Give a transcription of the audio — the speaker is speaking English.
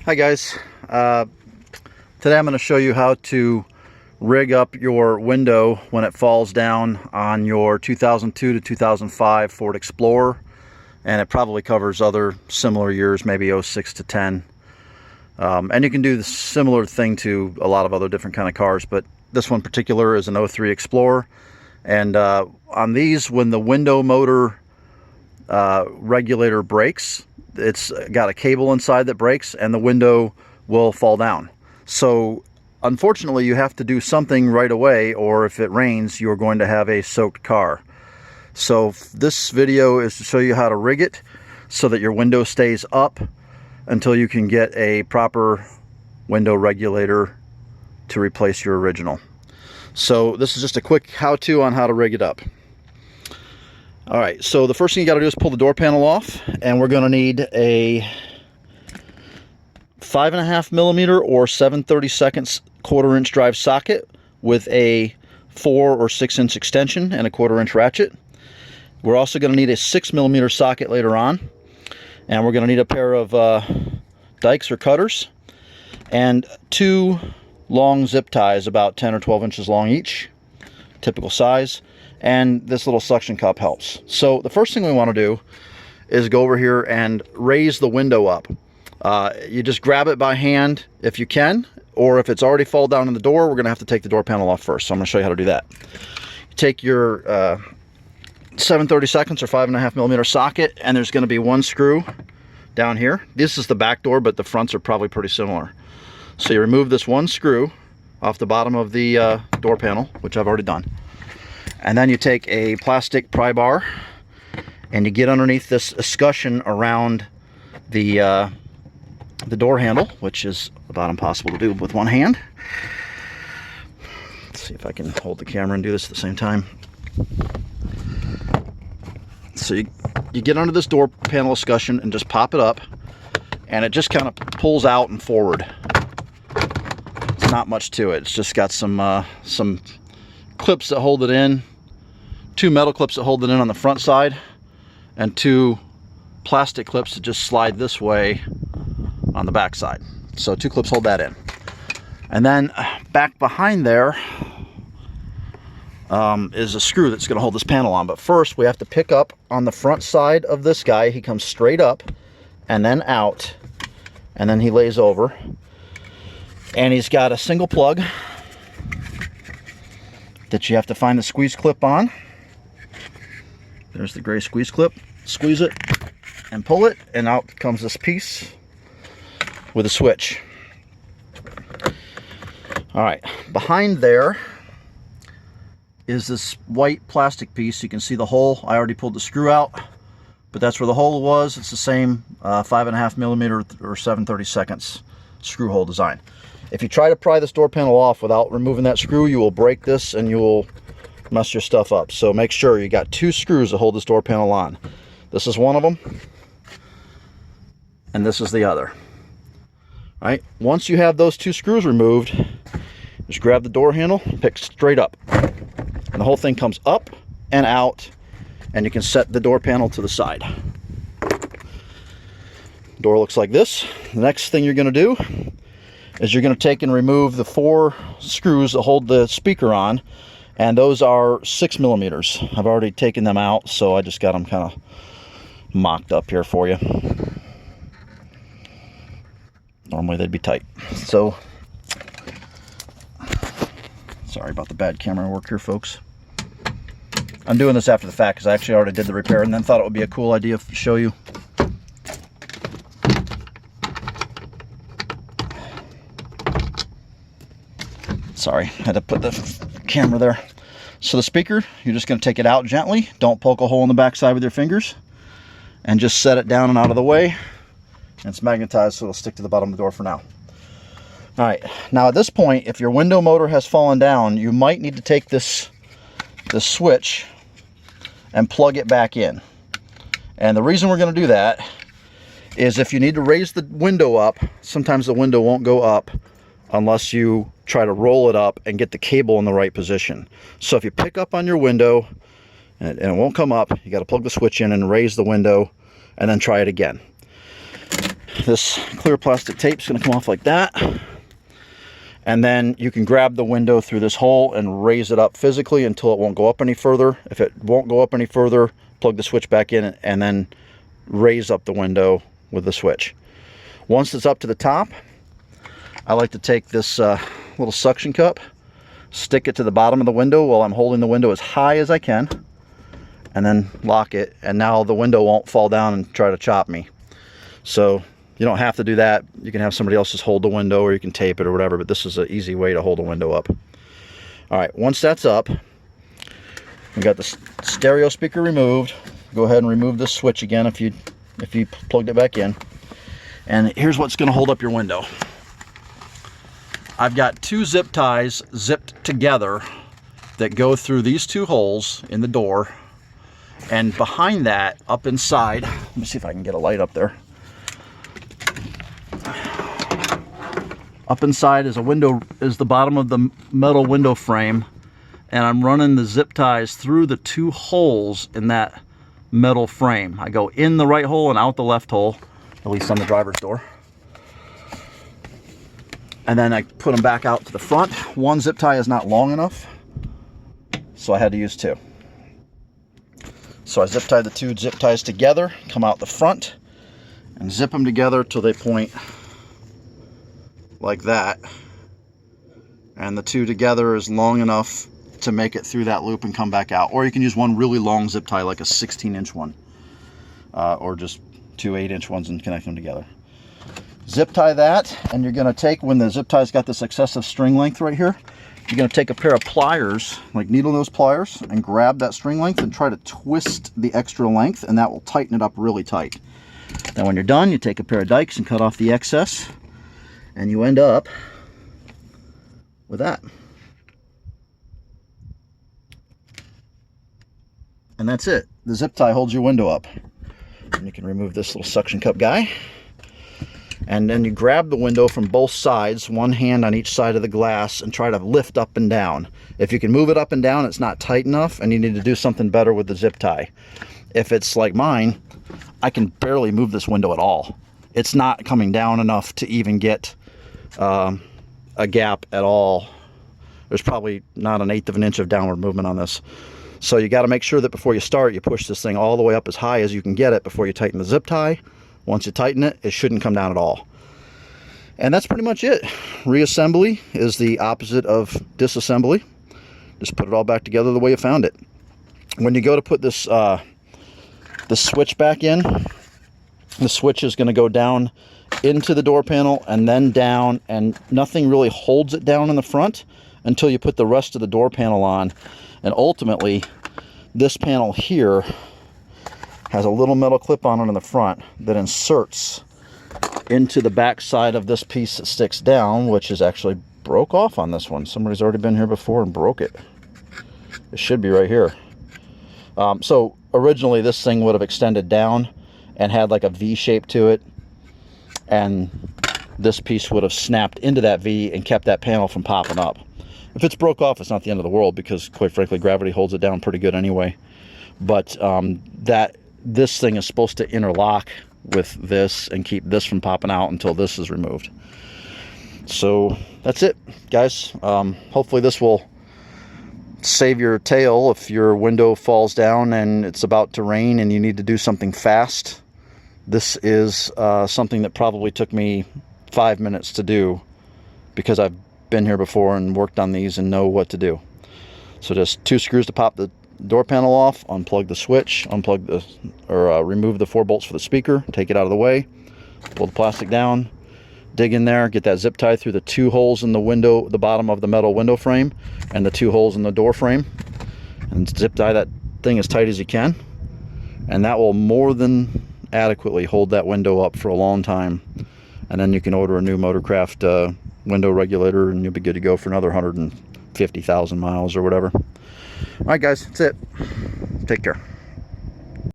Hi guys, today I'm going to show you how to rig up your window when it falls down on your 2002 to 2005 Ford Explorer, and it probably covers other similar years, maybe 06 to 10. And you can do the similar thing to a lot of other different kind of cars, but this one in particular is an 03 Explorer. And on these, when the window motor regulator breaks, it's got a cable inside that breaks and the window will fall down. So unfortunately you have to do something right away, or if it rains you're going to have a soaked car. So this video is to show you how to rig it so that your window stays up until you can get a proper window regulator to replace your original. So this is just a quick how-to on how to rig it up. All right, so the first thing you got to do is pull the door panel off, and we're going to need a 5.5 millimeter or 7/32 1/4" drive socket with a 4 or 6 inch extension and a 1/4 inch ratchet. We're also going to need a 6 millimeter socket later on, and we're going to need a pair of dikes or cutters and 2 long zip ties about 10 or 12 inches long each, typical size. And this little suction cup helps. So the first thing we want to do is go over here and raise the window up. You just grab it by hand if you can, or if it's already fall down in the door, we're going to have to take the door panel off first. So I'm going to show you how to do that. You take your 7/32 or 5.5 millimeter socket, and there's going to be one screw down here. This is the back door, but the fronts are probably pretty similar. So you remove this one screw off the bottom of the door panel, which I've already done. And then you take a plastic pry bar and you get underneath this escutcheon around the door handle, which is about impossible to do with one hand. Let's see if I can hold the camera and do this at the same time. So you get under this door panel escutcheon and just pop it up, and it just kind of pulls out and forward. It's not much to it. It's just got some clips that hold it in, 2 metal clips that hold it in on the front side, and 2 plastic clips that just slide this way on the back side. So 2 clips hold that in. And then back behind there is a screw that's going to hold this panel on. But first we have to pick up on the front side of this guy. He comes straight up and then out, and then he lays over, and he's got a single plug that you have to find the squeeze clip on. There's the gray squeeze clip. Squeeze it and pull it, and out comes this piece with a switch. All right, behind there is this white plastic piece. You can see the hole. I already pulled the screw out, but that's where the hole was. It's the same 5.5 millimeter or 7/32 screw hole design. If you try to pry this door panel off without removing that screw, you will break this and you will mess your stuff up. So make sure you got 2 screws that hold this door panel on. This is one of them, and this is the other. All right, once you have those 2 screws removed, just grab the door handle, pick straight up, and the whole thing comes up and out, and you can set the door panel to the side. Door looks like this. The next thing you're going to do is you're going to take and remove the 4 screws that hold the speaker on, and those are 6 millimeters. I've already taken them out, so I just got them kind of mocked up here for you. Normally they'd be tight. So sorry about the bad camera work here, folks. I'm doing this after the fact because I actually already did the repair and then thought it would be a cool idea to show you. Sorry, I had to put the camera there. So the speaker, you're just going to take it out gently. Don't poke a hole in the back side with your fingers, and just set it down and out of the way. And it's magnetized, so it'll stick to the bottom of the door for now. All right, now at this point, if your window motor has fallen down, you might need to take this switch and plug it back in. And the reason we're going to do that is if you need to raise the window up, sometimes the window won't go up unless you try to roll it up and get the cable in the right position. So if you pick up on your window and it won't come up, you got to plug the switch in and raise the window and then try it again. This clear plastic tape is going to come off like that. And then you can grab the window through this hole and raise it up physically until it won't go up any further. If it won't go up any further, plug the switch back in and then raise up the window with the switch. Once it's up to the top, I like to take this little suction cup, stick it to the bottom of the window while I'm holding the window as high as I can, and then lock it. And now the window won't fall down and try to chop me. So you don't have to do that. You can have somebody else just hold the window, or you can tape it or whatever, but this is an easy way to hold a window up. All right, once that's up, we got the stereo speaker removed. Go ahead and remove this switch again if you plugged it back in. And here's what's going to hold up your window. I've got 2 zip ties zipped together that go through these 2 holes in the door. And behind that, up inside, let me see if I can get a light up there. Up inside is a window, is the bottom of the metal window frame, and I'm running the zip ties through the 2 holes in that metal frame. I go in the right hole and out the left hole, at least on the driver's door. And then I put them back out to the front. 1 zip tie is not long enough, so I had to use 2. So I zip tie the 2 zip ties together, come out the front, and zip them together till they point like that, and the 2 together is long enough to make it through that loop and come back out. Or you can use 1 really long zip tie, like a 16-inch one, or just 2 8-inch ones and connect them together. Zip tie that, and you're going to take, when the zip tie's got this excessive string length right here, you're going to take a pair of pliers, like needle nose pliers, and grab that string length and try to twist the extra length, and that will tighten it up really tight. Then when you're done, you take a pair of dikes and cut off the excess, and you end up with that. And that's it. The zip tie holds your window up. And you can remove this little suction cup guy. And then you grab the window from both sides, 1 hand on each side of the glass, and try to lift up and down. If you can move it up and down, it's not tight enough, and you need to do something better with the zip tie. If it's like mine, I can barely move this window at all. It's not coming down enough to even get a gap at all. There's probably not 1/8 of an inch of downward movement on this. So you got to make sure that before you start, you push this thing all the way up as high as you can get it before you tighten the zip tie. Once you tighten it, it shouldn't come down at all. And that's pretty much it. Reassembly is the opposite of disassembly. Just put it all back together the way you found it. When you go to put this the switch back in, the switch is going to go down into the door panel and then down, and nothing really holds it down in the front until you put the rest of the door panel on. And ultimately, this panel here has a little metal clip on it in the front that inserts into the back side of this piece that sticks down, which is actually broke off on this one. Somebody's already been here before and broke it. It should be right here. So originally this thing would have extended down and had like a V shape to it, and this piece would have snapped into that V and kept that panel from popping up. If it's broke off, it's not the end of the world, because quite frankly gravity holds it down pretty good anyway. But this thing is supposed to interlock with this and keep this from popping out until this is removed. So that's it, guys. Hopefully this will save your tail if your window falls down and it's about to rain and you need to do something fast. This is something that probably took me 5 minutes to do, because I've been here before and worked on these and know what to do. So just 2 screws to pop the door panel off, unplug the switch, remove the 4 bolts for the speaker, take it out of the way, pull the plastic down, dig in there, get that zip tie through the 2 holes in the window, the bottom of the metal window frame, and the 2 holes in the door frame, and zip tie that thing as tight as you can, and that will more than adequately hold that window up for a long time. And then you can order a new Motorcraft window regulator and you'll be good to go for another 150,000 miles or whatever. All right, guys, that's it. Take care.